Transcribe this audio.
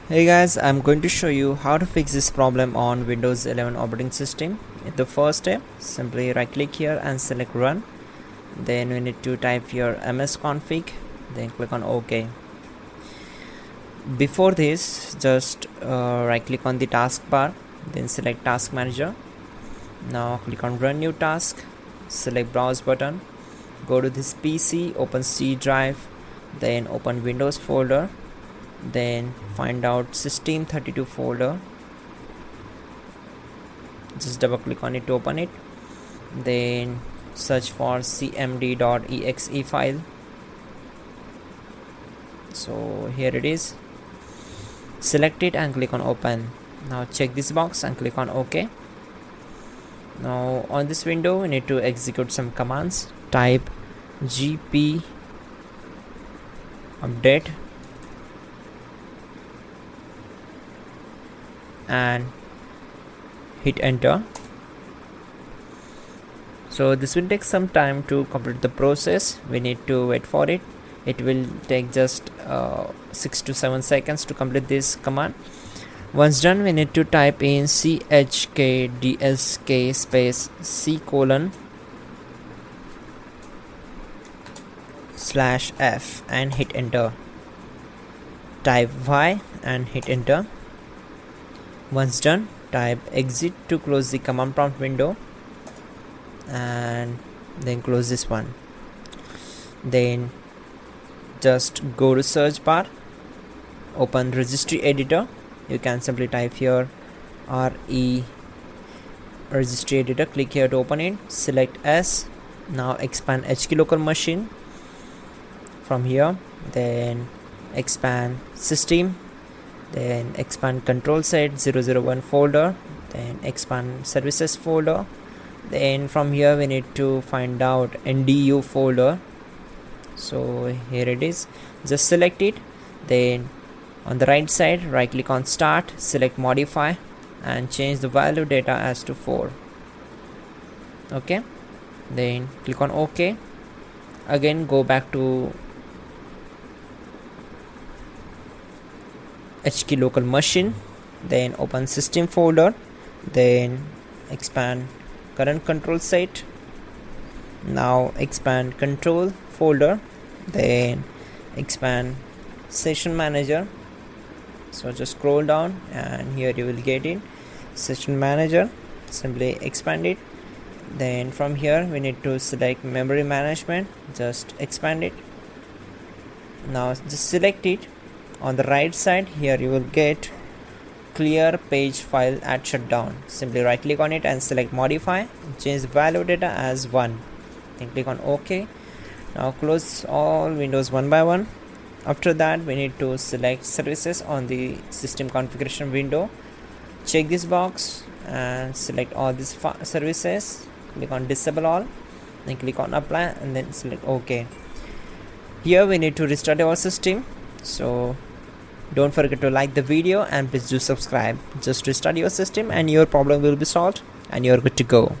Hey guys, I'm going to show you how to fix this problem on Windows 11 operating system. In the first step, simply right click here and select run. Then we need to type your msconfig, then click on OK. Before this, just right click on the taskbar, then select task manager. Now click on run new task, select browse button, go to this PC, open C drive, then open Windows folder, then find out system32 folder, just double click on it to open it, then search for cmd.exe file. So here it is, select it and click on open. Now check this box and click on OK. Now on this window we need to execute some commands. Type gp update and hit enter. So this will take some time to complete the process. We need to wait for it. It will take just 6 to 7 seconds to complete this command. Once done, we need to type in chkdsk space c:/f and hit enter. Type y and hit enter. Once done, type exit to close the command prompt window and then close this one. Then just go to search bar, open registry editor. You can simply type here re registry editor, click here to open it, select S. Now expand HK local machine from here, then expand system, then expand control set 001 folder, then expand services folder. Then from here we need to find out NDU folder. So here it is, just select it. Then on the right side, right click on start, select modify and change the value data as to 4. Okay, then click on OK. Again go back to HK local machine, then open system folder, then expand current control set. Now expand control folder, then expand session manager. So just scroll down and here you will get in session manager, simply expand it. Then from here we need to select memory management, just expand it. Now just select it. On the right side here you will get clear page file at shutdown. Simply right click on it and select modify, change the value data as 1, then click on OK. Now close all windows one by one. After that we need to select services on the system configuration window. Check this box and select all these services, click on disable all, then click on apply and then select OK. Here we need to restart our system, so don't forget to like the video and please do subscribe. Just restart your system and your problem will be solved and you're good to go.